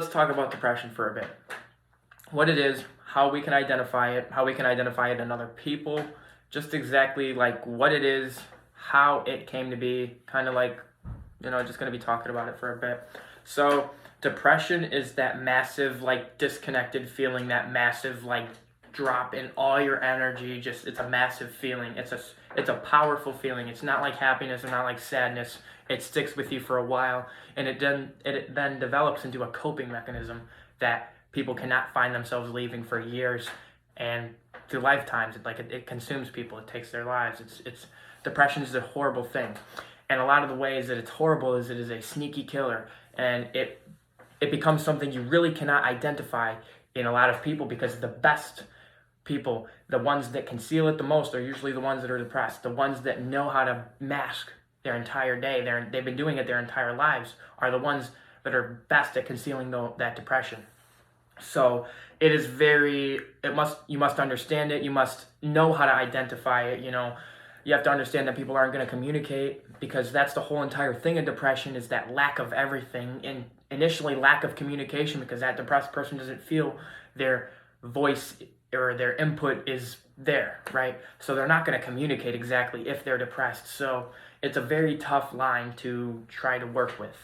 let's talk about depression for a bit. What it is, how we can identify it in other people, just exactly like what it is, how it came to be, kind of like, just going to be talking about it for a bit. So depression is that massive, like, disconnected feeling, that massive, like, drop in all your energy. It's a massive feeling. It's a powerful feeling. It's not like happiness or not like sadness. It sticks with you for a while, and it then develops into a coping mechanism that people cannot find themselves leaving for years and through lifetimes. It consumes people. It takes their lives. Depression is a horrible thing, and a lot of the ways that it's horrible is it is a sneaky killer, and it becomes something you really cannot identify in a lot of people, because the best people, the ones that conceal it the most, are usually the ones that are depressed. The ones that know how to mask their entire day, they've been doing it their entire lives, are the ones that are best at concealing that depression. So you must understand it. You must know how to identify it. You have to understand that people aren't going to communicate, because that's the whole entire thing of depression, is that lack of everything, and initially lack of communication, because that depressed person doesn't feel their voice or their input is there, right? So they're not going to communicate exactly if they're depressed. So it's a very tough line to try to work with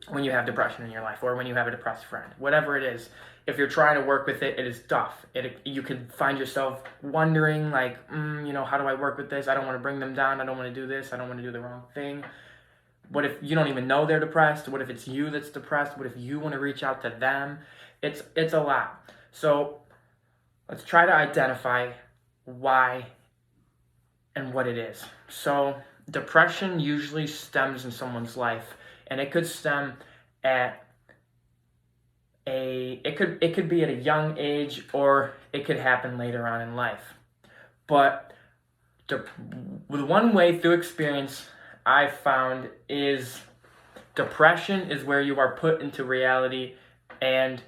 when you have depression in your life, or when you have a depressed friend, whatever it is. If you're trying to work with it, it is tough. You could find yourself wondering, like, how do I work with this? I don't want to bring them down. I don't want to do this. I don't want to do the wrong thing. What if you don't even know they're depressed? What if it's you that's depressed? What if you want to reach out to them? It's a lot. So let's try to identify why and what it is. So depression usually stems in someone's life, and it could stem at it could be at a young age, or it could happen later on in life. But the one way through experience I found is depression is where you are put into reality and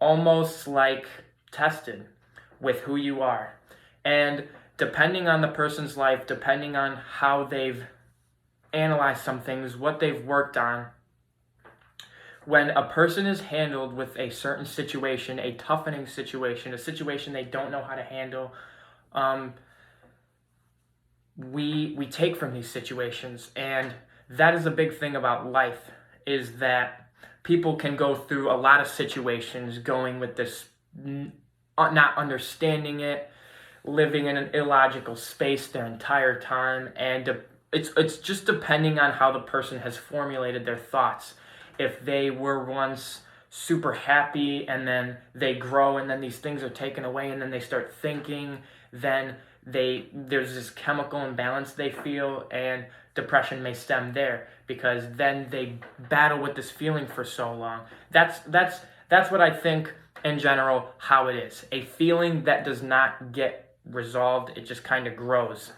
almost like tested with who you are. And depending on the person's life, depending on how they've analyzed some things, what they've worked on, when a person is handled with a certain situation, a toughening situation, a situation they don't know how to handle, we take from these situations. And that is a big thing about life, is that people can go through a lot of situations going with this, not understanding it, living in an illogical space their entire time. And it's just depending on how the person has formulated their thoughts. If they were once super happy and then they grow and then these things are taken away and then they start thinking, then there's this chemical imbalance they feel, and depression may stem there, because then they battle with this feeling for so long. That's what I think in general how it is. A feeling that does not get resolved, it just kind of grows.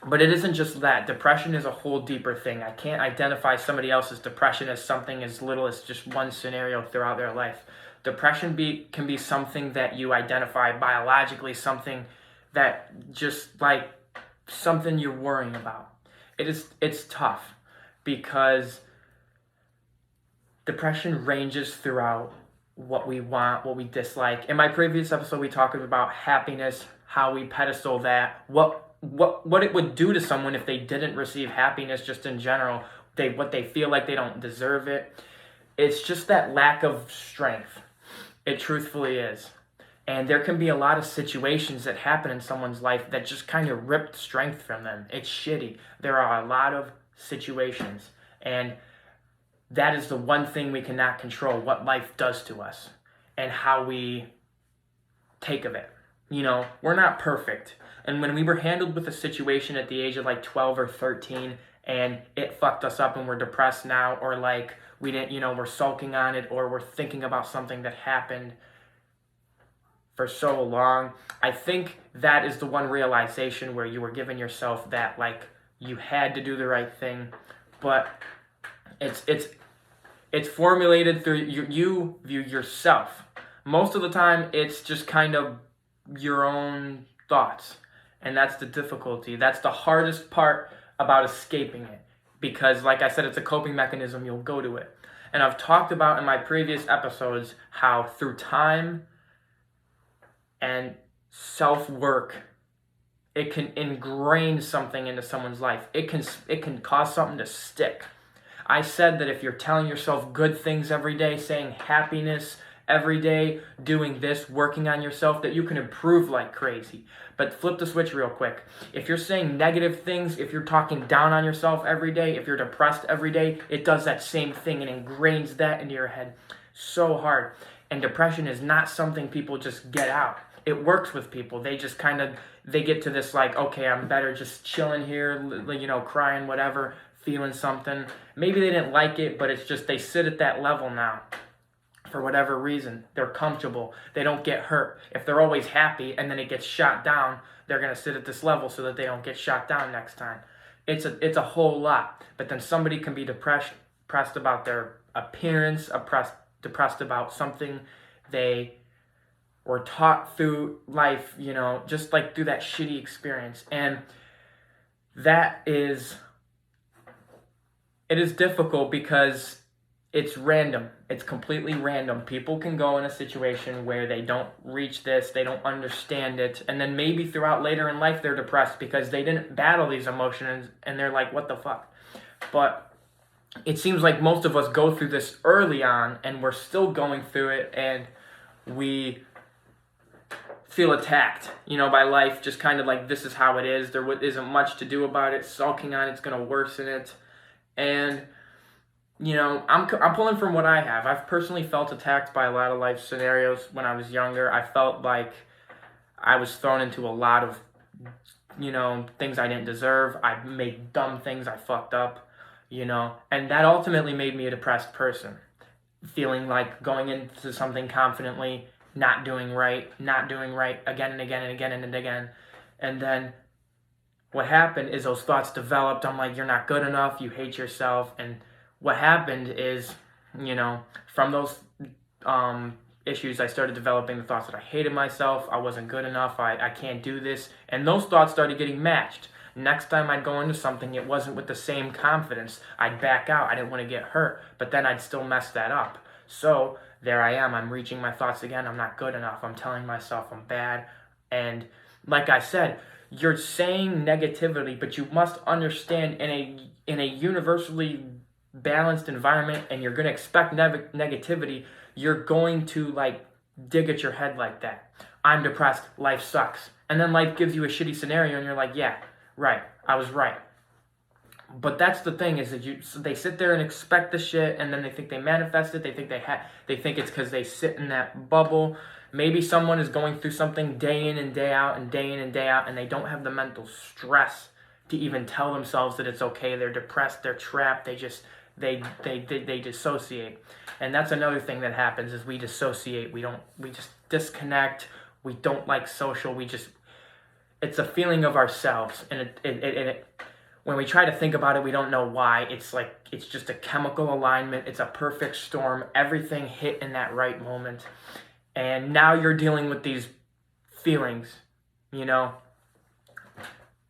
But it isn't just that. Depression is a whole deeper thing. I can't identify somebody else's depression as something as little as just one scenario throughout their life. Depression can be something that you identify biologically, something that just like something you're worrying about. It's tough, because depression ranges throughout what we want, what we dislike. In my previous episode, we talked about happiness, how we pedestal that, what it would do to someone if they didn't receive happiness, just in general, what they feel like they don't deserve it. It's just that lack of strength. It truthfully is. And there can be a lot of situations that happen in someone's life that just kind of rip strength from them. It's shitty. There are a lot of situations, and that is the one thing we cannot control, what life does to us and how we take of it. We're not perfect. And when we were handled with a situation at the age of like 12 or 13 and it fucked us up and we're depressed now, or like we didn't, we're sulking on it, or we're thinking about something that happened for so long, I think that is the one realization where you were giving yourself that, like, you had to do the right thing. But it's formulated through you view yourself. Most of the time, it's just kind of your own thoughts. And that's the difficulty. That's the hardest part about escaping it. Because, like I said, it's a coping mechanism. You'll go to it. And I've talked about in my previous episodes how through time and self-work, it can ingrain something into someone's life. It can cause something to stick. I said that if you're telling yourself good things every day, saying happiness every day, doing this, working on yourself, that you can improve like crazy. But flip the switch real quick. If you're saying negative things, if you're talking down on yourself every day, if you're depressed every day, it does that same thing and ingrains that into your head so hard. And depression is not something people just get out. It works with people. They just they get to this like, okay, I'm better just chilling here, crying, whatever, feeling something. Maybe they didn't like it, but it's just they sit at that level now. For whatever reason, they're comfortable. They don't get hurt. If they're always happy and then it gets shot down, they're going to sit at this level so that they don't get shot down next time. It's a whole lot. But then somebody can be depressed about their appearance, depressed about something they were taught through life, just like through that shitty experience. And it is difficult because it's random. It's completely random. People can go in a situation where they don't reach this, they don't understand it, and then maybe throughout later in life they're depressed because they didn't battle these emotions and they're like, what the fuck? But it seems like most of us go through this early on and we're still going through it, and we feel attacked, by life, just kind of like this is how it is. There isn't much to do about it. Sulking on it's going to worsen it. And I'm pulling from what I have. I've personally felt attacked by a lot of life scenarios when I was younger. I felt like I was thrown into a lot of, things I didn't deserve. I made dumb things. I fucked up, and that ultimately made me a depressed person. Feeling like going into something confidently, not doing right again and again and again and again. And then what happened is those thoughts developed. I'm like, you're not good enough. You hate yourself. And what happened is, from those issues, I started developing the thoughts that I hated myself, I wasn't good enough, I can't do this, and those thoughts started getting matched. Next time I'd go into something, it wasn't with the same confidence. I'd back out. I didn't want to get hurt, but then I'd still mess that up. So there I am. I'm reaching my thoughts again. I'm not good enough. I'm telling myself I'm bad. And like I said, you're saying negativity, but you must understand in a universally balanced environment, and you're going to expect negativity, you're going to dig at your head like that. I'm depressed, life sucks. And then life gives you a shitty scenario and you're like, yeah, right, I was right. But that's the thing, is that they sit there and expect the shit, and then they think they manifest it. They think it's because they sit in that bubble. Maybe someone is going through something day in and day out and day in and day out, and they don't have the mental stress to even tell themselves that it's okay. They're depressed, they're trapped, they dissociate. And that's another thing that happens, is we dissociate. We just disconnect. We don't like social. It's a feeling of ourselves, and it when we try to think about it, we don't know why. It's just a chemical alignment. It's a perfect storm. Everything hit in that right moment. And now you're dealing with these feelings,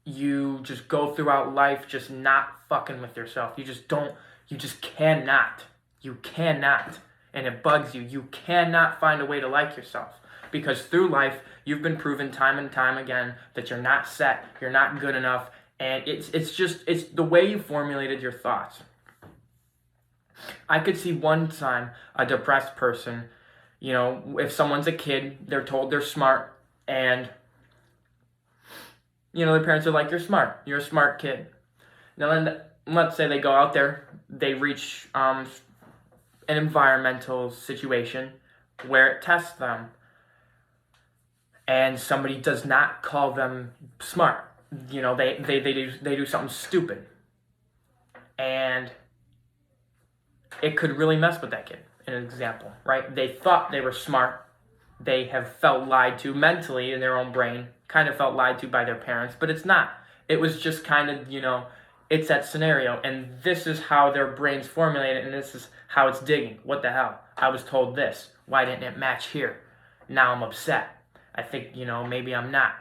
You just go throughout life just not fucking with yourself. You just cannot. You cannot. And it bugs you. You cannot find a way to like yourself. Because through life, you've been proven time and time again that you're not set, you're not good enough, and it's the way you formulated your thoughts. I could see one time a depressed person, if someone's a kid, they're told they're smart, and their parents are like, you're smart, you're a smart kid. Now then, let's say they go out there, they reach an environmental situation where it tests them, and somebody does not call them smart. They do something stupid, and it could really mess with that kid. An example, right? They thought they were smart. They have felt lied to mentally in their own brain, kind of felt lied to by their parents, but it's not. It was just kind of, it's that scenario, and this is how their brains formulate it, and this is how it's digging. What the hell? I was told this. Why didn't it match here? Now I'm upset. I think, maybe I'm not.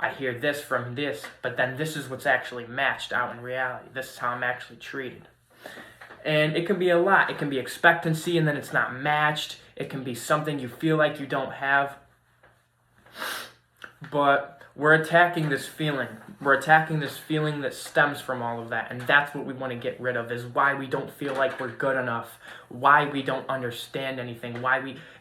I hear this from this, but then this is what's actually matched out in reality. This is how I'm actually treated. And it can be a lot. It can be expectancy and then it's not matched. It can be something you feel like you don't have. But we're attacking this feeling. We're attacking this feeling that stems from all of that. And that's what we want to get rid of, is why we don't feel like we're good enough. Why we don't understand anything.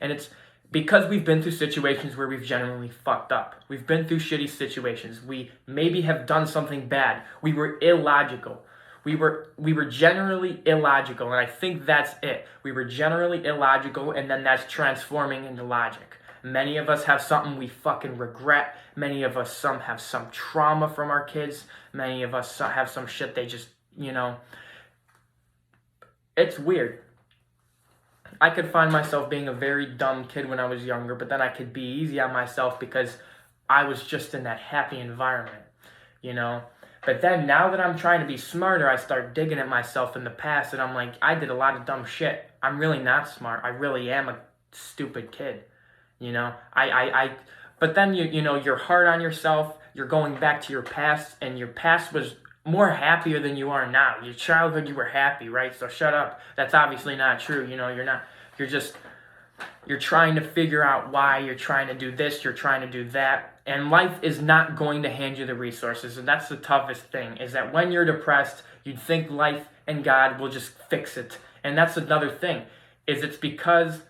And it's because we've been through situations where we've genuinely fucked up. We've been through shitty situations. We maybe have done something bad. We were illogical. We were generally illogical, and I think that's it. We were generally illogical, and then that's transforming into logic. Many of us have something we fucking regret. Many of us have some trauma from our kids. Many of us have some shit they just, it's weird. I could find myself being a very dumb kid when I was younger, but then I could be easy on myself because I was just in that happy environment, But then now that I'm trying to be smarter, I start digging at myself in the past, and I'm like, I did a lot of dumb shit. I'm really not smart. I really am a stupid kid, But then you're hard on yourself. You're going back to your past, and your past was more happier than you are now. Your childhood, you were happy, right? So shut up. That's obviously not true. You're not. You're trying to figure out why. You're trying to do this. You're trying to do that. And life is not going to hand you the resources. And that's the toughest thing, is that when you're depressed, you'd think life and God will just fix it. And that's another thing, is it's because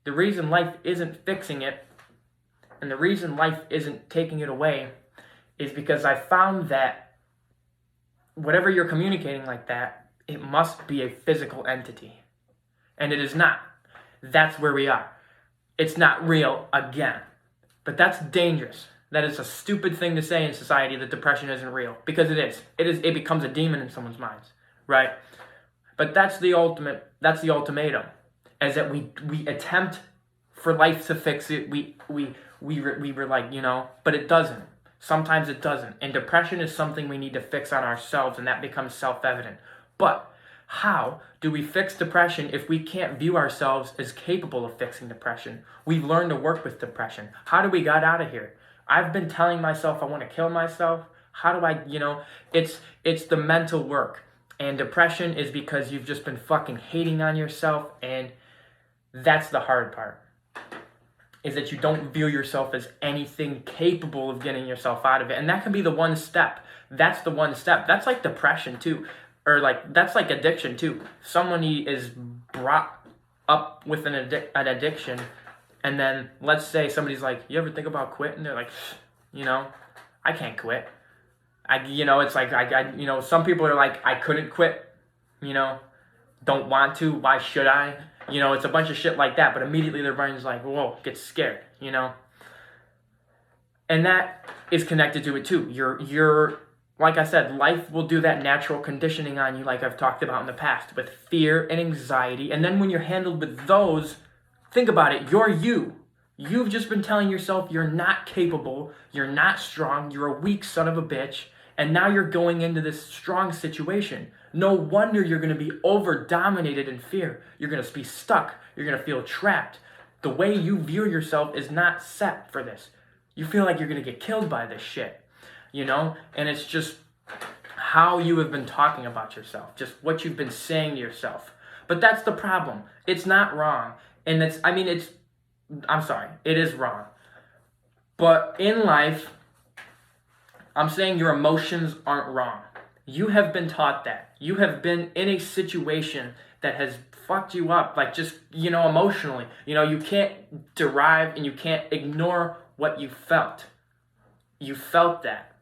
the reason life isn't fixing it and the reason life isn't taking it away is because I found that whatever you're communicating like that, it must be a physical entity. And it is not. That's where we are. It's not real again. But that's dangerous. That is a stupid thing to say in society, that depression isn't real. Because it is. It becomes a demon in someone's minds. Right? But that's the ultimatum. Is that we attempt for life to fix it. We were like, but it doesn't. Sometimes it doesn't. And depression is something we need to fix on ourselves, and that becomes self-evident. But how do we fix depression if we can't view ourselves as capable of fixing depression? We've learned to work with depression. How do we get out of here? I've been telling myself I want to kill myself. How do I, it's the mental work. And depression is because you've just been fucking hating on yourself, and that's the hard part. Is that you don't view yourself as anything capable of getting yourself out of it. And that can be the one step. That's the one step. That's like depression too. Or that's like addiction too. Somebody is brought up with an addiction, and then let's say somebody's like, you ever think about quitting? They're like, I can't quit. It's like, some people are like, I couldn't quit, don't want to, why should I? It's a bunch of shit like that, but immediately their brain's like, whoa, gets scared, And that is connected to it too. You're like I said, life will do that natural conditioning on you, like I've talked about in the past, with fear and anxiety. And then when you're handled with those, think about it, you're you. You've just been telling yourself you're not capable, you're not strong, you're a weak son of a bitch, and now you're going into this strong situation. No wonder you're going to be over-dominated in fear. You're going to be stuck. You're going to feel trapped. The way you view yourself is not set for this. You feel like you're going to get killed by this shit, And it's just how you have been talking about yourself, just what you've been saying to yourself. But that's the problem. It's not wrong. And it is wrong. But in life, I'm saying your emotions aren't wrong. You have been taught that. You have been in a situation that has fucked you up, like just, emotionally. You can't derive and you can't ignore what you felt. You felt that.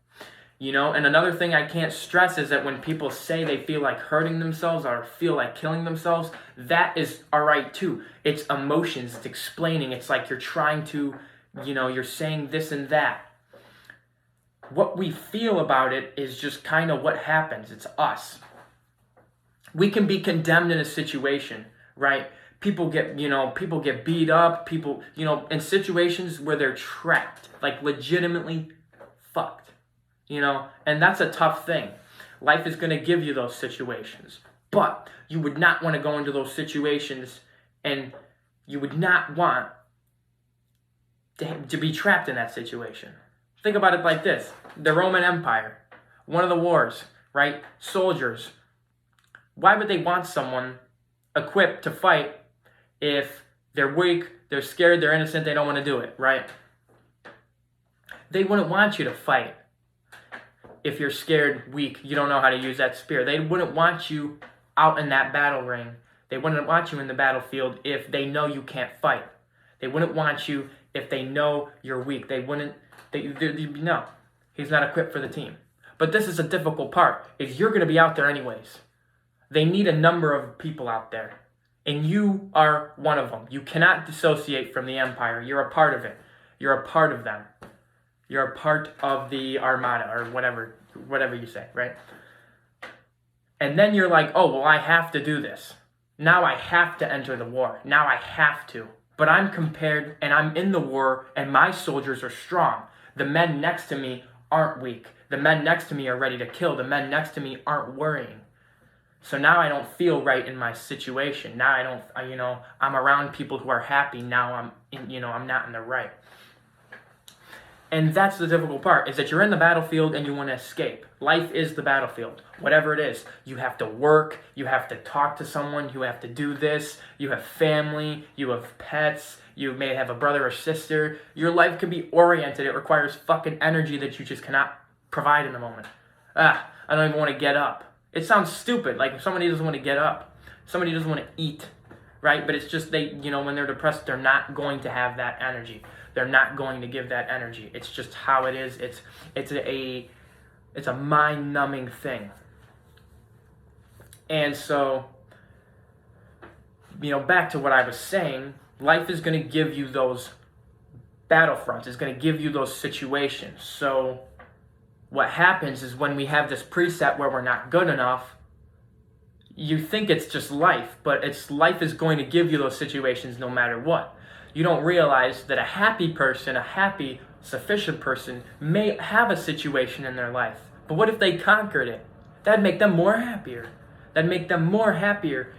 And another thing I can't stress is that when people say they feel like hurting themselves or feel like killing themselves, that is all right too. It's emotions, it's explaining. It's like you're trying to, you're saying this and that. What we feel about it is just kind of what happens. It's us. We can be condemned in a situation, right? People get beat up, in situations where they're trapped, like legitimately fucked, and that's a tough thing. Life is going to give you those situations, but you would not want to go into those situations, and you would not want to be trapped in that situation. Think about it like this. The Roman Empire, one of the wars, right? Soldiers, Why would they want someone equipped to fight if they're weak, they're scared, they're innocent, they don't want to do it, right? They wouldn't want you to fight if you're scared, weak, you don't know how to use that spear. They wouldn't want you out in that battle ring. They wouldn't want you in the battlefield if they know you can't fight. They wouldn't want you if they know you're weak. No, he's not equipped for the team. But this is a difficult part, is you're going to be out there anyways. They need a number of people out there, and you are one of them. You cannot dissociate from the Empire. You're a part of it. You're a part of them. You're a part of the Armada, or whatever you say, right? And then you're like, oh, well, I have to do this. Now I have to enter the war. Now I have to. But I'm compared, and I'm in the war, and my soldiers are strong. The men next to me aren't weak. The men next to me are ready to kill. The men next to me aren't worrying. So now I don't feel right in my situation. Now I'm around people who are happy. Now I'm not in the right. And that's the difficult part, is that you're in the battlefield and you want to escape. Life is the battlefield, whatever it is. You have to work, you have to talk to someone, you have to do this, you have family, you have pets, you may have a brother or sister. Your life can be oriented. It requires fucking energy that you just cannot provide in the moment. I don't even want to get up. It sounds stupid, like if somebody doesn't want to get up, somebody doesn't want to eat, right? But it's just when they're depressed, they're not going to have that energy. They're not going to give that energy. It's just how it is. It's a mind-numbing thing. And so, back to what I was saying, life is going to give you those battlefronts. It's going to give you those situations. So what happens is when we have this preset where we're not good enough, you think it's just life, but life is going to give you those situations no matter what. You don't realize that a happy person, a happy, sufficient person, may have a situation in their life. But what if they conquered it? That'd make them more happier. That'd make them more happier.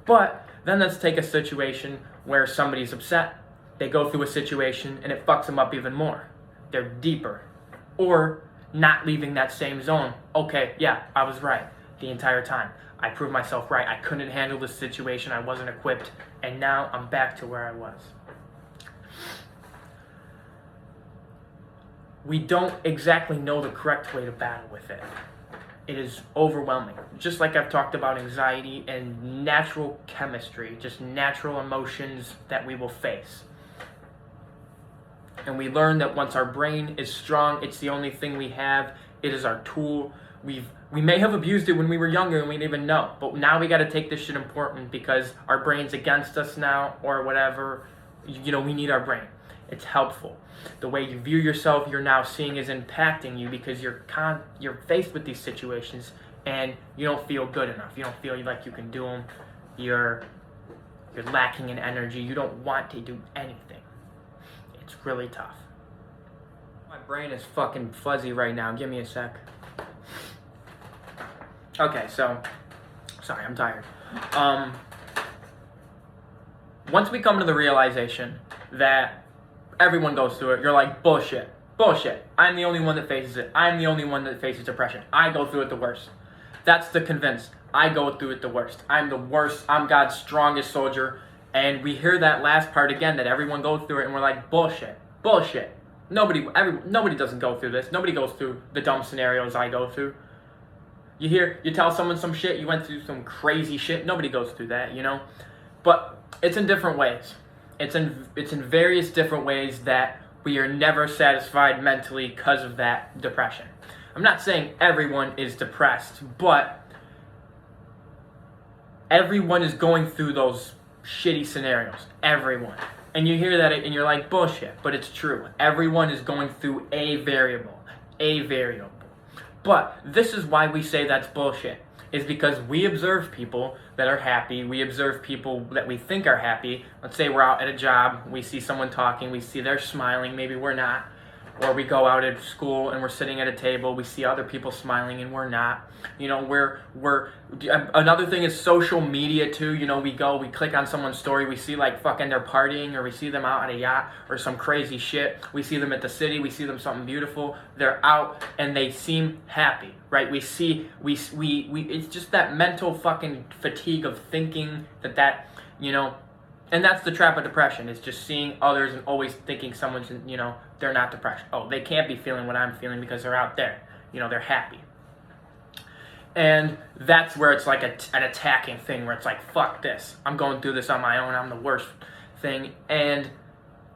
But then let's take a situation where somebody's upset. They go through a situation and it fucks them up even more. They're deeper. Or not leaving that same zone. Okay, yeah, I was right the entire time. I proved myself right. I couldn't handle the situation. I wasn't equipped. And now I'm back to where I was. We don't exactly know the correct way to battle with it. It is overwhelming. Just like I've talked about anxiety and natural chemistry, just natural emotions that we will face. And we learn that once our brain is strong, it's the only thing we have. It is our tool. We may have abused it when we were younger and we didn't even know. But now we got to take this shit important because our brain's against us now or whatever. We need our brain. It's helpful. The way you view yourself, you're now seeing is impacting you because you're faced with these situations and you don't feel good enough. You don't feel like you can do them. You're lacking in energy. You don't want to do anything. It's really tough. My brain is fucking fuzzy right now. Give me a sec. Okay, so, sorry, I'm tired. Once we come to the realization that everyone goes through it, you're like, bullshit. I'm the only one that faces it. I'm the only one that faces depression. I go through it the worst. That's the convince. I go through it the worst. I'm the worst. I'm God's strongest soldier. And we hear that last part again, that everyone goes through it, and we're like, bullshit. Nobody doesn't go through this. Nobody goes through the dumb scenarios I go through. You tell someone some shit, you went through some crazy shit. Nobody goes through that, But it's in different ways. It's in various different ways that we are never satisfied mentally because of that depression. I'm not saying everyone is depressed, but everyone is going through those shitty scenarios. Everyone. And you hear that and you're like, bullshit, but it's true. Everyone is going through a variable. But this is why we say that's bullshit, is because we observe people that are happy. We observe people that we think are happy. Let's say we're out at a job. We see someone talking. We see they're smiling. Maybe we're not. Or we go out at school and we're sitting at a table, we see other people smiling and we're not. You know, another thing is social media too. You know, we click on someone's story, we see like fucking they're partying, or we see them out on a yacht or some crazy shit. We see them at the city, we see them something beautiful. They're out and they seem happy, right? We it's just that mental fucking fatigue of thinking that, you know, and that's the trap of depression, is just seeing others and always thinking someone's, you know, they're not depressed. Oh, they can't be feeling what I'm feeling because they're out there. You know, they're happy. And that's where it's like an attacking thing, where it's like, fuck this. I'm going through this on my own. I'm the worst thing. And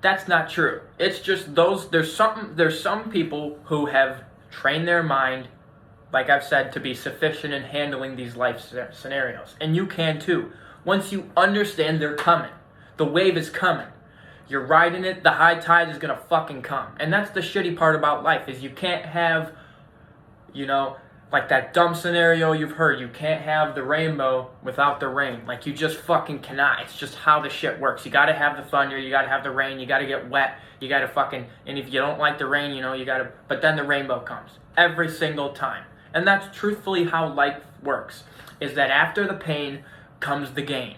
that's not true. It's just there's some people who have trained their mind, like I've said, to be sufficient in handling these life scenarios. And you can too. Once you understand they're coming. The wave is coming. You're riding it, the high tide is gonna fucking come. And that's the shitty part about life, is you can't have, you know, like that dumb scenario you've heard, you can't have the rainbow without the rain. Like, you just fucking cannot. It's just how the shit works. You gotta have the thunder, you gotta have the rain, you gotta get wet, you gotta fucking, and if you don't like the rain, you know, you gotta, but then the rainbow comes. Every single time. And that's truthfully how life works, is that after the pain comes the gain.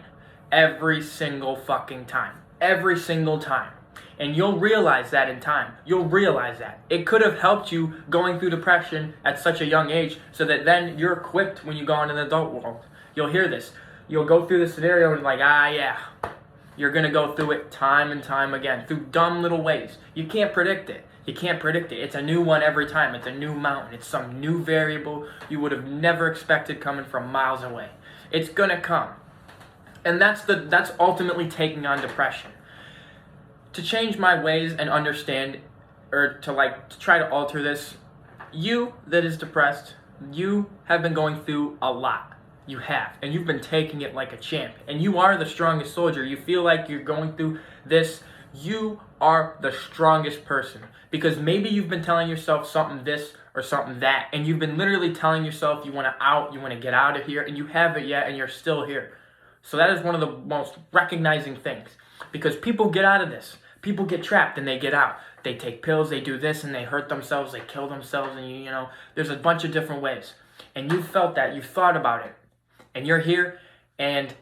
Every single fucking time. Every single time. And you'll realize that in time. You'll realize that. It could have helped you going through depression at such a young age, so that then you're equipped when you go into the adult world. You'll hear this. You'll go through the scenario and like, yeah. You're going to go through it time and time again, through dumb little ways. You can't predict it. You can't predict it. It's a new one every time. It's a new mountain. It's some new variable you would have never expected coming from miles away. It's going to come. And that's ultimately taking on depression. To change my ways and understand, or to try to alter this, you that is depressed, you have been going through a lot. You have. And you've been taking it like a champ. And you are the strongest soldier. You feel like you're going through this. You are the strongest person. Because maybe you've been telling yourself something this or something that. And you've been literally telling yourself you want to get out of here. And you haven't yet, and you're still here. So that is one of the most recognizing things, because people get out of this. People get trapped and they get out. They take pills, they do this, and they hurt themselves, they kill themselves, and you know, there's a bunch of different ways. And you felt that, you thought about it, and you're here, and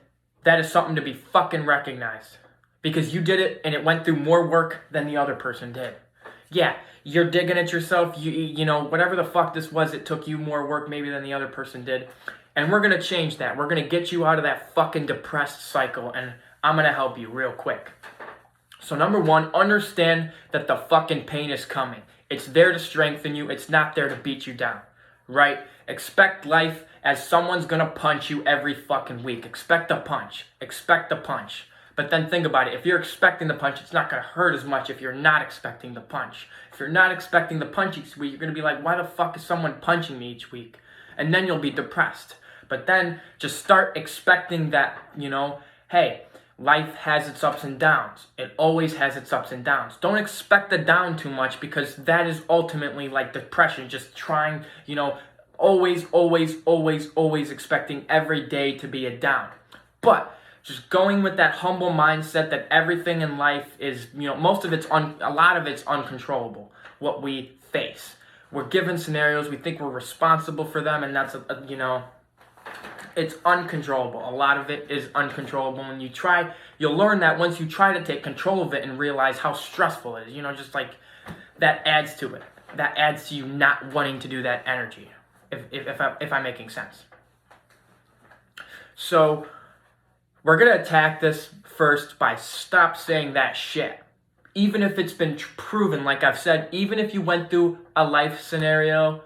that is something to be fucking recognized, because you did it and it went through more work than the other person did. Yeah, you're digging at yourself, you know, whatever the fuck this was, it took you more work maybe than the other person did. And we're going to change that. We're going to get you out of that fucking depressed cycle. And I'm going to help you real quick. So number one, understand that the fucking pain is coming. It's there to strengthen you. It's not there to beat you down. Right? Expect life as someone's going to punch you every fucking week. Expect a punch. Expect the punch. But then think about it. If you're expecting the punch, it's not going to hurt as much if you're not expecting the punch. If you're not expecting the punch each week, you're going to be like, why the fuck is someone punching me each week? And then you'll be depressed. But then just start expecting that, you know, hey, life has its ups and downs. It always has its ups and downs. Don't expect the down too much, because that is ultimately like depression. Just trying, you know, always expecting every day to be a down. But just going with that humble mindset that everything in life is, you know, a lot of it's uncontrollable, what we face. We're given scenarios, we think we're responsible for them, and that's, you know, it's uncontrollable. A lot of it is uncontrollable. And you'll learn that once you try to take control of it and realize how stressful it is. You know, just like that adds to it. That adds to you not wanting to do that energy, if I'm making sense. So we're going to attack this first by stop saying that shit. Even if it's been proven, like I've said, even if you went through a life scenario.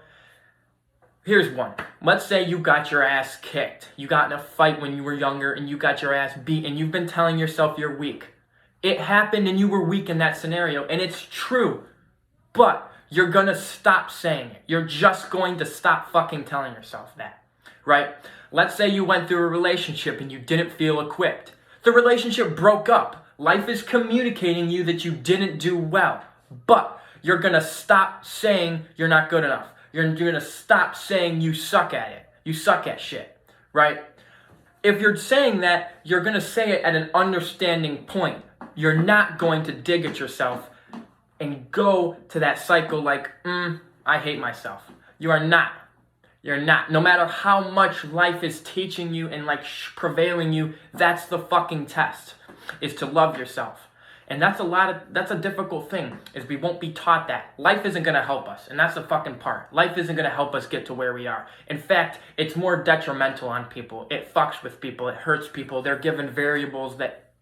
Here's one. Let's say you got your ass kicked. You got in a fight when you were younger and you got your ass beat, and you've been telling yourself you're weak. It happened and you were weak in that scenario, and it's true. But you're going to stop saying it. You're just going to stop fucking telling yourself that. Right? Let's say you went through a relationship and you didn't feel equipped. The relationship broke up. Life is communicating you that you didn't do well. But you're going to stop saying you're not good enough. You're going to stop saying you suck at it. You suck at shit, right? If you're saying that, you're going to say it at an understanding point. You're not going to dig at yourself and go to that cycle like, I hate myself. You are not. You're not. No matter how much life is teaching you and like prevailing you, that's the fucking test, is to love yourself. And that's a difficult thing, is we won't be taught that. Life isn't going to help us, and that's the fucking part. Life isn't going to help us get to where we are. In fact, it's more detrimental on people. It fucks with people. It hurts people. They're given variables that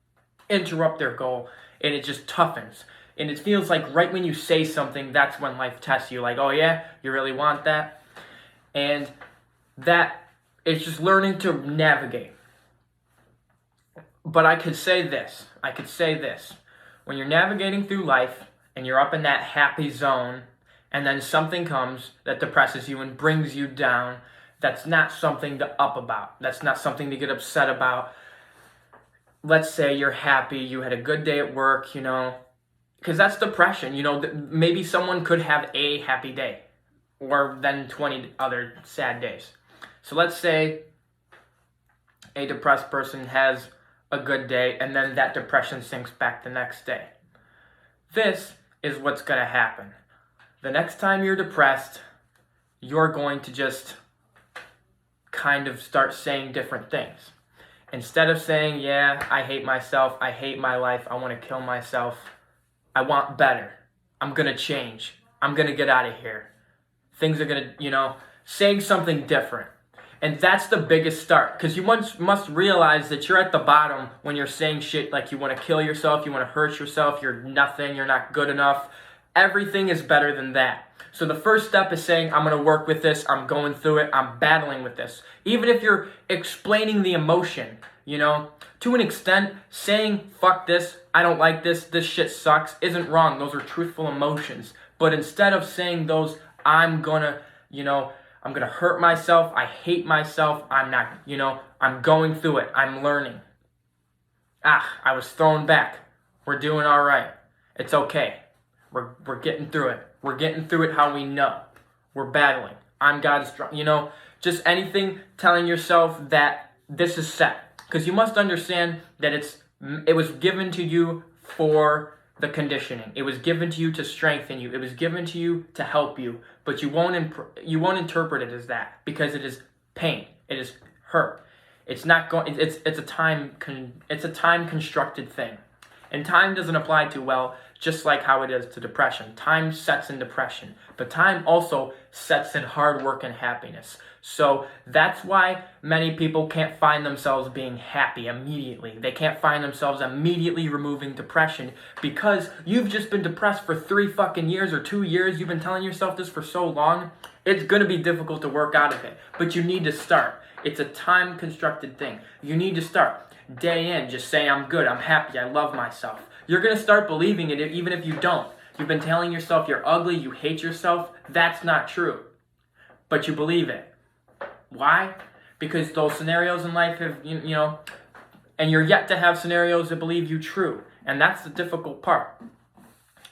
interrupt their goal, and it just toughens. And it feels like right when you say something, that's when life tests you. Like, oh yeah, you really want that? And that is just learning to navigate. But I could say this. When you're navigating through life and you're up in that happy zone, and then something comes that depresses you and brings you down, that's not something to up about. That's not something to get upset about. Let's say you're happy, you had a good day at work, because that's depression. Maybe someone could have a happy day or then 20 other sad days. So let's say a depressed person has a good day, and then that depression sinks back the next day. This is what's going to happen. The next time you're depressed, you're going to just kind of start saying different things. Instead of saying, yeah, I hate myself, I hate my life, I want to kill myself, I want better, I'm going to change, I'm going to get out of here. Things are going to, saying something different. And that's the biggest start, because you must realize that you're at the bottom when you're saying shit like you want to kill yourself, you want to hurt yourself, you're nothing, you're not good enough. Everything is better than that. So the first step is saying, I'm going to work with this, I'm going through it, I'm battling with this. Even if you're explaining the emotion, to an extent, saying, fuck this, I don't like this shit sucks, isn't wrong. Those are truthful emotions. But instead of saying those, I'm going to hurt myself, I hate myself, I'm not, I'm going through it, I'm learning. I was thrown back. We're doing all right. It's okay. We're getting through it. We're getting through it how we know. We're battling. I'm God's strong. Just anything telling yourself that this is set. Because you must understand that it was given to you for the conditioning. It was given to you to strengthen you. It was given to you to help you. But you won't interpret it as that, because it is pain. It is hurt. It's not going. It's a time constructed thing, and time doesn't apply to, well, just like how it is to depression. Time sets in depression, but time also sets in hard work and happiness. So that's why many people can't find themselves being happy immediately. They can't find themselves immediately removing depression, because you've just been depressed for 3 fucking years or 2 years. You've been telling yourself this for so long. It's going to be difficult to work out of it, but you need to start. It's a time constructed thing. You need to start. Day in, just say, I'm good, I'm happy, I love myself. You're going to start believing it even if you don't. You've been telling yourself you're ugly, you hate yourself. That's not true. But you believe it. Why? Because those scenarios in life have, and you're yet to have scenarios that believe you true. And that's the difficult part,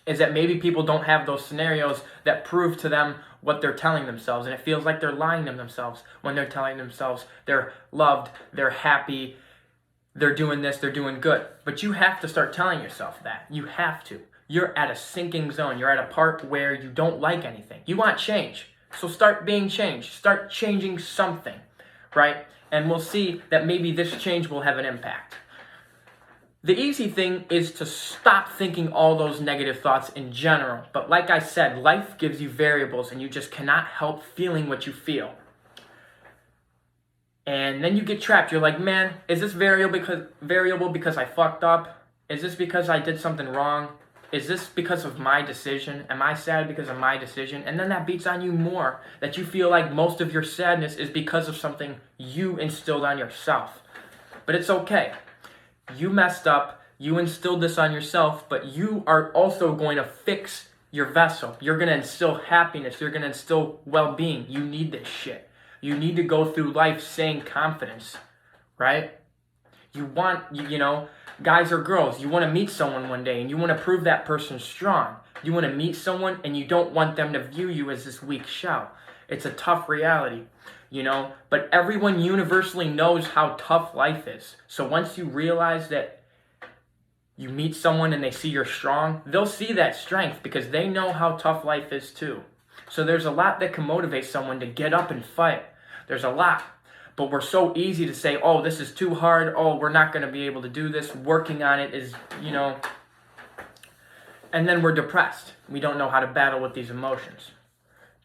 is that maybe people don't have those scenarios that prove to them what they're telling themselves. And it feels like they're lying to themselves when they're telling themselves they're loved, they're happy, they're doing this, they're doing good. But you have to start telling yourself that. You have to. You're at a sinking zone. You're at a part where you don't like anything. You want change. So start being changed. Start changing something, right? And we'll see that maybe this change will have an impact. The easy thing is to stop thinking all those negative thoughts in general. But like I said, life gives you variables, and you just cannot help feeling what you feel. And then you get trapped. You're like, man, is this variable because I fucked up? Is this because I did something wrong? Is this because of my decision? Am I sad because of my decision? And then that beats on you more, that you feel like most of your sadness is because of something you instilled on yourself. But it's okay. You messed up. You instilled this on yourself, but you are also going to fix your vessel. You're going to instill happiness. You're going to instill well-being. You need this shit. You need to go through life saying confidence, right? You want, guys or girls, you want to meet someone one day and you want to prove that person's strong. You want to meet someone and you don't want them to view you as this weak shell. It's a tough reality, but everyone universally knows how tough life is. So once you realize that you meet someone and they see you're strong, they'll see that strength because they know how tough life is too. So there's a lot that can motivate someone to get up and fight. There's a lot. But we're so easy to say, oh, this is too hard. Oh, we're not going to be able to do this. Working on it is, and then we're depressed. We don't know how to battle with these emotions.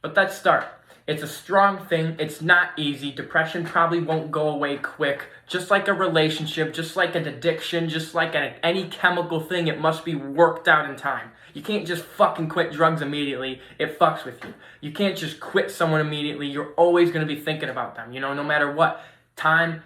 But let's start. It's a strong thing. It's not easy. Depression probably won't go away quick. Just like a relationship, just like an addiction, just like any chemical thing, it must be worked out in time. You can't just fucking quit drugs immediately. It fucks with you. You can't just quit someone immediately. You're always going to be thinking about them. No matter what. Time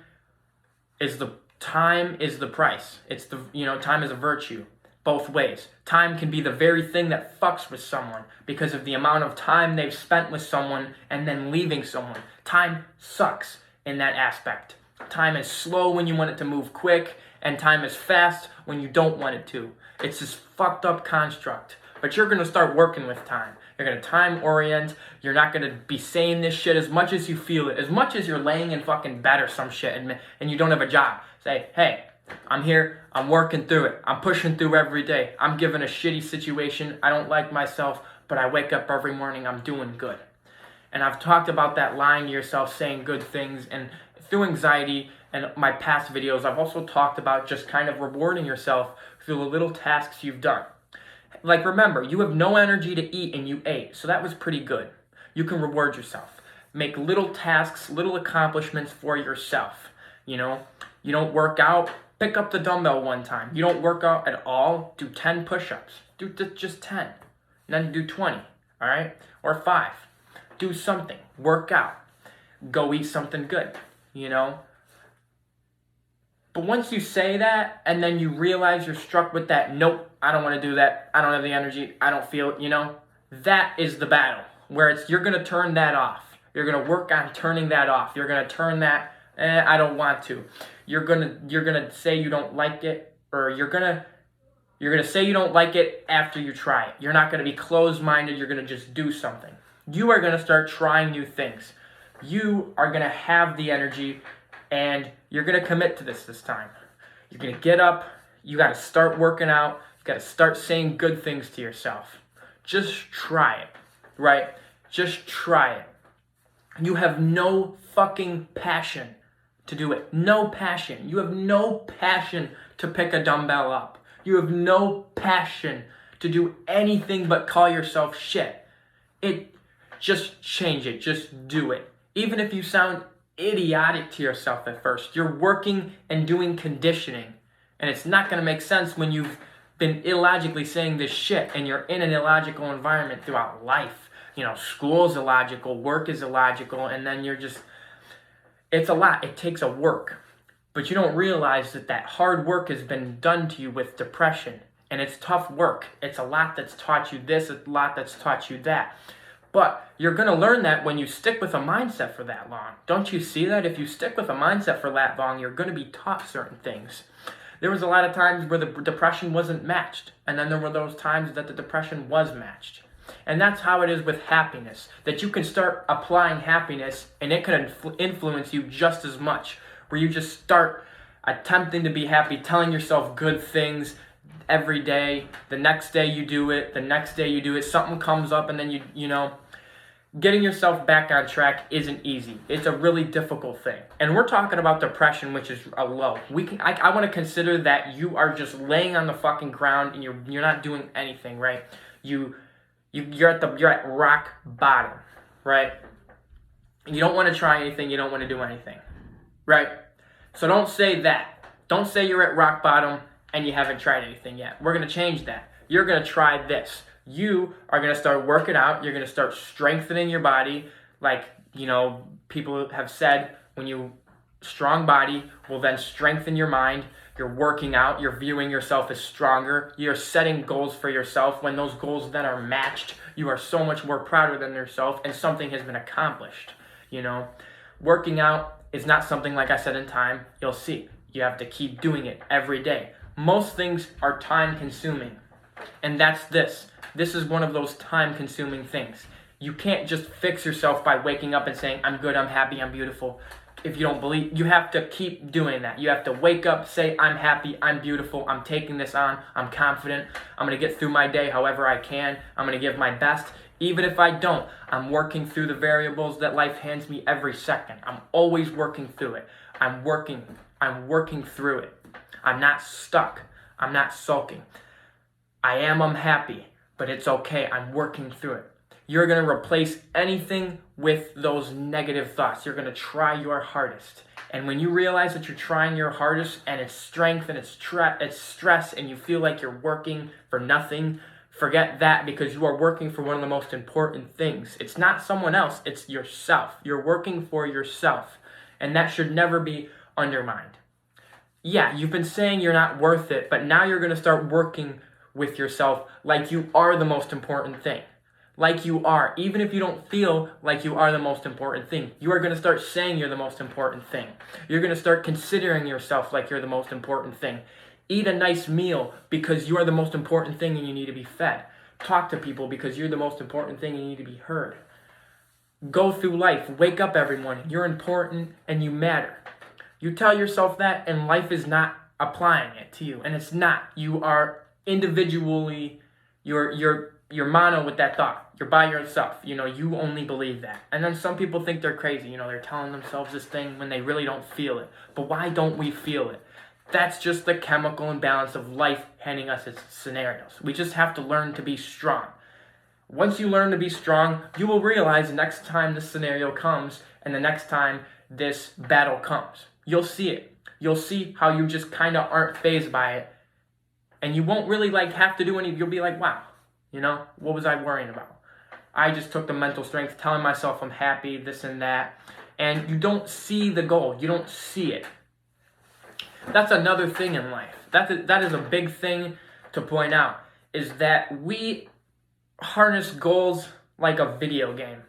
is the price. It's time is a virtue. Both ways. Time can be the very thing that fucks with someone because of the amount of time they've spent with someone and then leaving someone. Time sucks in that aspect. Time is slow when you want it to move quick, and time is fast when you don't want it to. It's this fucked up construct. But you're going to start working with time. You're going to time orient. You're not going to be saying this shit as much as you feel it. As much as you're laying in fucking bed or some shit and you don't have a job. Say, hey, I'm here, I'm working through it, I'm pushing through every day, I'm given a shitty situation, I don't like myself, but I wake up every morning, I'm doing good. And I've talked about that lying to yourself, saying good things, and through anxiety and my past videos, I've also talked about just kind of rewarding yourself through the little tasks you've done. Like remember, you have no energy to eat and you ate, so that was pretty good. You can reward yourself. Make little tasks, little accomplishments for yourself. You don't work out, pick up the dumbbell one time. You don't work out at all, do 10 push-ups. Do just 10. And then do 20, all right? Or 5. Do something. Work out. Go eat something good, But once you say that, and then you realize you're struck with that, nope, I don't want to do that. I don't have the energy. I don't feel it, that is the battle. Where you're going to turn that off. You're going to work on turning that off. You're going to turn that, I don't want to. You're gonna say you don't like it, or you're gonna say you don't like it after you try it. You're not gonna be closed-minded. You're gonna just do something. You are gonna start trying new things. You are gonna have the energy, and you're gonna commit to this time. You're gonna get up. You gotta start working out. You gotta start saying good things to yourself. Just try it, right? Just try it. You have no fucking passion to do it. No passion. You have no passion to pick a dumbbell up. You have no passion to do anything but call yourself shit. Just change it. Just do it. Even if you sound idiotic to yourself at first, you're working and doing conditioning. And it's not going to make sense when you've been illogically saying this shit and you're in an illogical environment throughout life. School's illogical, work is illogical, and then it's a lot. It takes a work. But you don't realize that hard work has been done to you with depression. And it's tough work. It's a lot that's taught you this, a lot that's taught you that. But you're going to learn that when you stick with a mindset for that long. Don't you see that? If you stick with a mindset for that long, you're going to be taught certain things. There was a lot of times where the depression wasn't matched. And then there were those times that the depression was matched. And that's how it is with happiness, that you can start applying happiness and it can influence you just as much, where you just start attempting to be happy, telling yourself good things every day. The next day you do it, something comes up, and then getting yourself back on track isn't easy. It's a really difficult thing. And we're talking about depression, which is a low. I want to consider that you are just laying on the fucking ground and you're not doing anything, right? You're at rock bottom, right? You don't want to try anything. You don't want to do anything, right? So don't say that. Don't say you're at rock bottom and you haven't tried anything yet. We're going to change that. You're going to try this. You are going to start working out. You're going to start strengthening your body. Like, people have said, strong body will then strengthen your mind. You're working out, you're viewing yourself as stronger, you're setting goals for yourself. When those goals then are matched, you are so much more prouder than yourself and something has been accomplished. Working out is not something, like I said, in time. You'll see. You have to keep doing it every day. Most things are time consuming. And that's this. This is one of those time consuming things. You can't just fix yourself by waking up and saying, I'm good, I'm happy, I'm beautiful. if you don't believe, you have to keep doing that. You have to wake up, say, I'm happy, I'm beautiful, I'm taking this on, I'm confident, I'm going to get through my day however I can, I'm going to give my best. Even if I don't, I'm working through the variables that life hands me every second. I'm always working through it. I'm working through it. I'm not stuck. I'm not sulking. I'm happy, but it's okay. I'm working through it. You're going to replace anything with those negative thoughts. You're going to try your hardest. And when you realize that you're trying your hardest and it's strength and it's stress and you feel like you're working for nothing, forget that, because you are working for one of the most important things. It's not someone else, it's yourself. You're working for yourself. And that should never be undermined. Yeah, you've been saying you're not worth it, but now you're going to start working with yourself like you are the most important thing. Like you are. Even if you don't feel like you are the most important thing, you are going to start saying you're the most important thing. You're going to start considering yourself like you're the most important thing. Eat a nice meal because you are the most important thing and you need to be fed. Talk to people because you're the most important thing and you need to be heard. Go through life. Wake up every morning. You're important and you matter. You tell yourself that and life is not applying it to you. And it's not. You are individually, you're mono with that thought. You're by yourself. You only believe that. And then some people think they're crazy. They're telling themselves this thing when they really don't feel it. But why don't we feel it? That's just the chemical imbalance of life handing us its scenarios. We just have to learn to be strong. Once you learn to be strong, you will realize the next time this scenario comes and the next time this battle comes, you'll see it. You'll see how you just kind of aren't fazed by it. And you won't really have to do anything. You'll be like, wow, what was I worrying about? I just took the mental strength telling myself I'm happy, this and that. And you don't see the goal. You don't see it. That's another thing in life. That is a big thing to point out, is that we harness goals like a video game.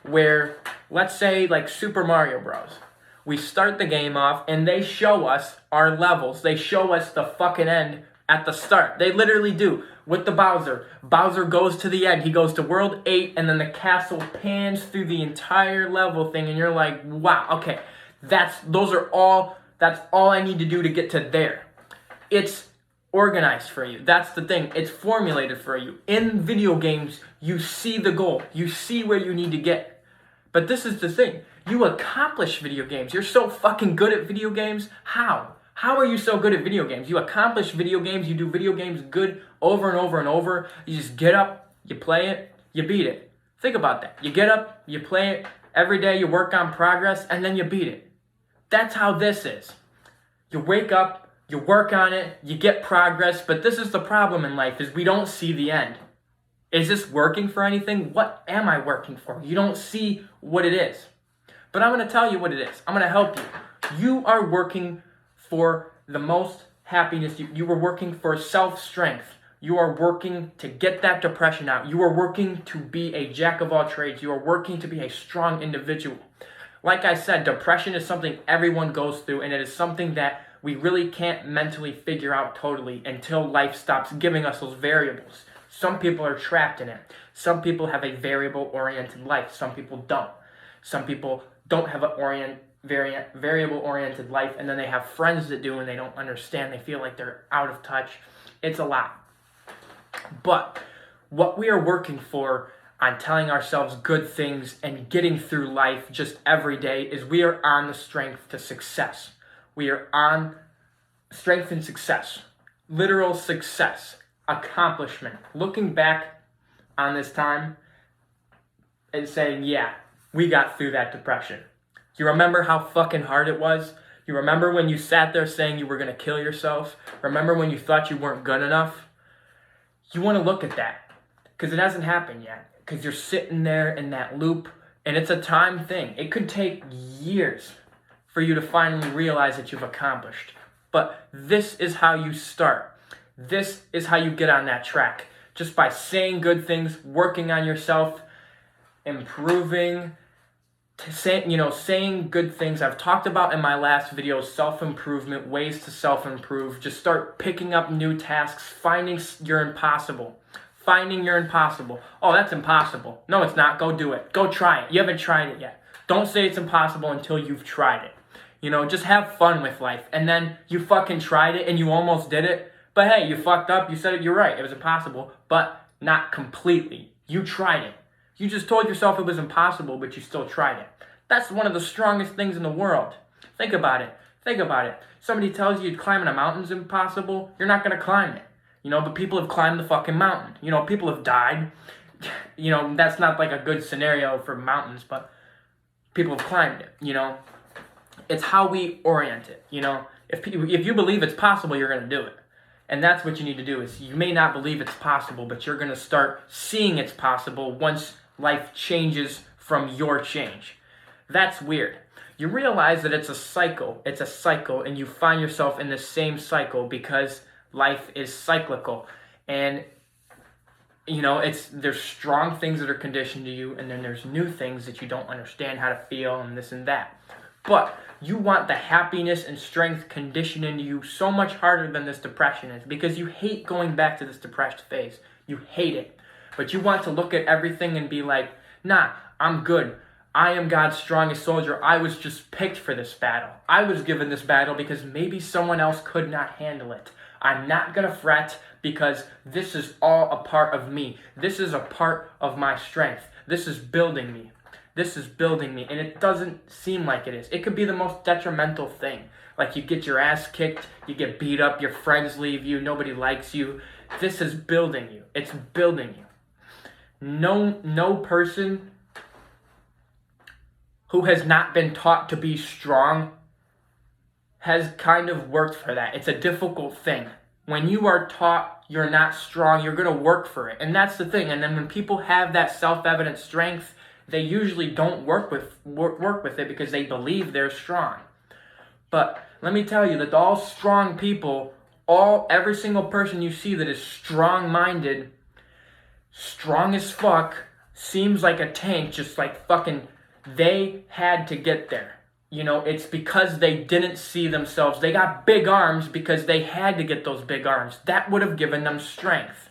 Where, let's say, like Super Mario Bros. We start the game off and they show us our levels. They show us the fucking end at the start. They literally do. With the Bowser. Bowser goes to the end. He goes to World 8 and then the castle pans through the entire level thing and you're like, wow, okay. That's all I need to do to get to there. It's organized for you. That's the thing. It's formulated for you. In video games, you see the goal. You see where you need to get. But this is the thing. You accomplish video games. You're so fucking good at video games. How? How are you so good at video games? You accomplish video games. You do video games good over and over and over. You just get up, you play it, you beat it. Think about that. You get up, you play it. Every day you work on progress, and then you beat it. That's how this is. You wake up, you work on it, you get progress, but this is the problem in life, is we don't see the end. Is this working for anything? What am I working for? You don't see what it is. But I'm going to tell you what it is. I'm going to help you. You are working for the most happiness. You are working for self-strength. You are working to get that depression out. You are working to be a jack of all trades. You are working to be a strong individual. Like I said, depression is something everyone goes through, and it is something that we really can't mentally figure out totally until life stops giving us those variables. Some people are trapped in it. Some people have a variable-oriented life. Some people don't. Some people don't have a variable-oriented life, and then they have friends that do, and they don't understand. They feel like they're out of touch. It's a lot. But what we are working for on telling ourselves good things and getting through life just every day is we are on the strength to success. We are on strength and success. Literal success. Accomplishment. Looking back on this time and saying, yeah, we got through that depression. You remember how fucking hard it was? You remember when you sat there saying you were going to kill yourself? Remember when you thought you weren't good enough? You want to look at that because it hasn't happened yet. Because you're sitting there in that loop, and it's a time thing. It could take years for you to finally realize that you've accomplished. But this is how you start. This is how you get on that track. Just by saying good things, working on yourself, improving, saying good things. I've talked about in my last video, self-improvement, ways to self-improve. Just start picking up new tasks, finding your impossible. Finding your impossible. Oh, that's impossible. No, it's not. Go do it. Go try it. You haven't tried it yet. Don't say it's impossible until you've tried it. You know, just have fun with life. And then you fucking tried it and you almost did it. But hey, you fucked up. You said it. You're right. It was impossible. But not completely. You tried it. You just told yourself it was impossible, but you still tried it. That's one of the strongest things in the world. Think about it. Think about it. Somebody tells you climbing a mountain's impossible. You're not going to climb it. You know, but people have climbed the fucking mountain. You know, people have died. You know, that's not like a good scenario for mountains, but people have climbed it, you know. It's how we orient it, you know. If you believe it's possible, you're going to do it. And that's what you need to do is you may not believe it's possible, but you're going to start seeing it's possible once life changes from your change. That's weird. You realize that it's a cycle. It's a cycle, and you find yourself in the same cycle because life is cyclical. And you know, there's strong things that are conditioned to you, and then there's new things that you don't understand how to feel and this and that. But you want the happiness and strength conditioned into you so much harder than this depression is, because you hate going back to this depressed phase. You hate it. But you want to look at everything and be like, nah, I'm good. I am God's strongest soldier. I was just picked for this battle. I was given this battle because maybe someone else could not handle it. I'm not going to fret because this is all a part of me. This is a part of my strength. This is building me. This is building me. And it doesn't seem like it is. It could be the most detrimental thing. Like you get your ass kicked, you get beat up, your friends leave you, nobody likes you. This is building you. It's building you. No person who has not been taught to be strong has kind of worked for that. It's a difficult thing. When you are taught you're not strong, you're going to work for it. And that's the thing. And then when people have that self-evident strength, they usually don't work with it because they believe they're strong. But let me tell you that all strong people, every single person you see that is strong-minded, strong as fuck, seems like a tank, just like fucking, they had to get there. You know, it's because they didn't see themselves. They got big arms because they had to get those big arms. That would have given them strength.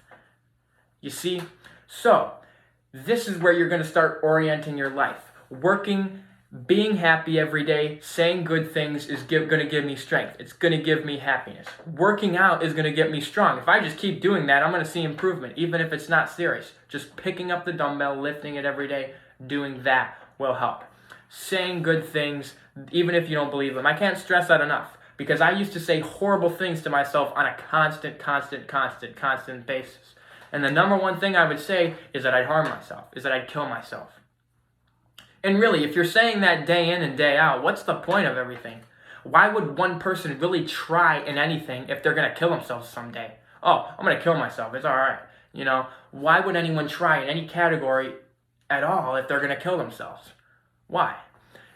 You see? So, this is where you're going to start orienting your life. Working, being happy every day, saying good things is going to give me strength. It's going to give me happiness. Working out is going to get me strong. If I just keep doing that, I'm going to see improvement, even if it's not serious. Just picking up the dumbbell, lifting it every day, doing that will help. Saying good things, even if you don't believe them. I can't stress that enough, because I used to say horrible things to myself on a constant basis. And the number one thing I would say is that I'd harm myself, is that I'd kill myself. And really, if you're saying that day in and day out, what's the point of everything? Why would one person really try in anything if they're going to kill themselves someday? Oh, I'm going to kill myself. It's all right. You know, why would anyone try in any category at all if they're going to kill themselves? Why?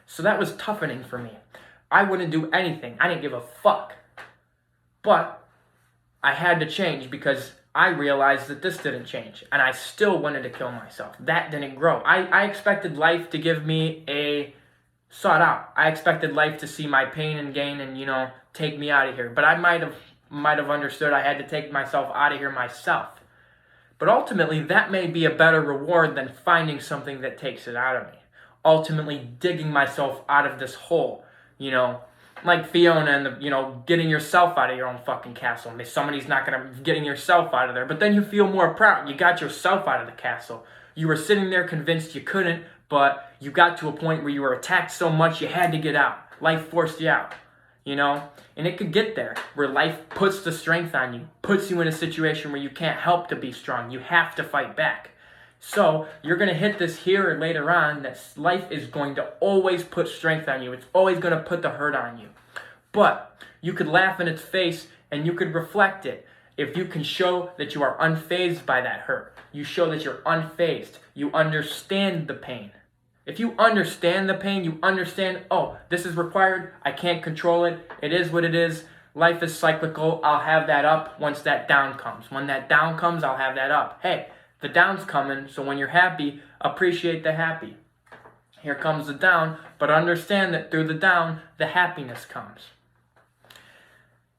So that was toughening for me. I wouldn't do anything. I didn't give a fuck. But I had to change because I realized that this didn't change. And I still wanted to kill myself. That didn't grow. I expected life to give me a sought out. I expected life to see my pain and gain and, you know, take me out of here. But I might have understood I had to take myself out of here myself. But ultimately, that may be a better reward than finding something that takes it out of me. Ultimately, digging myself out of this hole, you know, like Fiona and you know, getting yourself out of your own fucking castle. Somebody's not gonna getting yourself out of there, but then you feel more proud. You got yourself out of the castle. You were sitting there convinced you couldn't, but you got to a point where you were attacked so much you had to get out. Life forced you out, you know, and it could get there where life puts the strength on you, puts you in a situation where you can't help to be strong. You have to fight back. So you're going to hit this here or later on that life is going to always put strength on you. It's always going to put the hurt on you. But you could laugh in its face and you could reflect it. If you can show that you are unfazed by that hurt, you show that you're unfazed. You understand the pain. If you understand the pain, you understand, oh, this is required. I can't control it. It is what it is. Life is cyclical. I'll have that up once that down comes. When that down comes, I'll have that up. Hey, the down's coming, so when you're happy, appreciate the happy. Here comes the down, but understand that through the down, the happiness comes.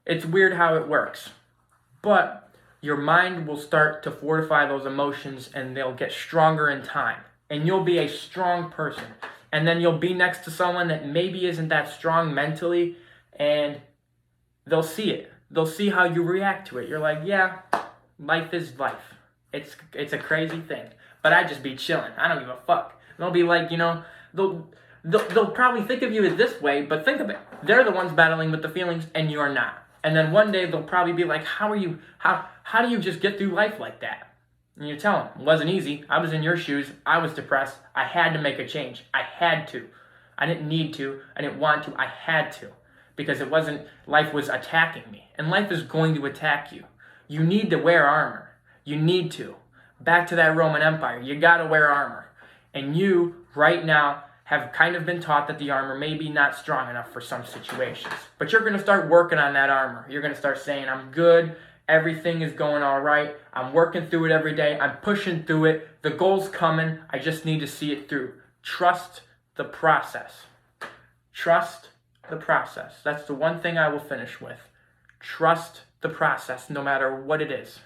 It's weird how it works, but your mind will start to fortify those emotions and they'll get stronger in time. And you'll be a strong person. And then you'll be next to someone that maybe isn't that strong mentally, and they'll see it. They'll see how you react to it. You're like, yeah, life is life. It's a crazy thing. But I just be chilling. I don't give a fuck. They'll be like, they'll probably think of you this way, but think of it. They're the ones battling with the feelings, and you're not. And then one day they'll probably be like, how do you just get through life like that? And you tell them, it wasn't easy. I was in your shoes. I was depressed. I had to make a change. I had to. I didn't need to. I didn't want to. I had to. Because life was attacking me. And life is going to attack you. You need to wear armor. You need to. Back to that Roman Empire. You got to wear armor. And you, right now, have kind of been taught that the armor may be not strong enough for some situations. But you're going to start working on that armor. You're going to start saying, I'm good. Everything is going all right. I'm working through it every day. I'm pushing through it. The goal's coming. I just need to see it through. Trust the process. Trust the process. That's the one thing I will finish with. Trust the process, no matter what it is.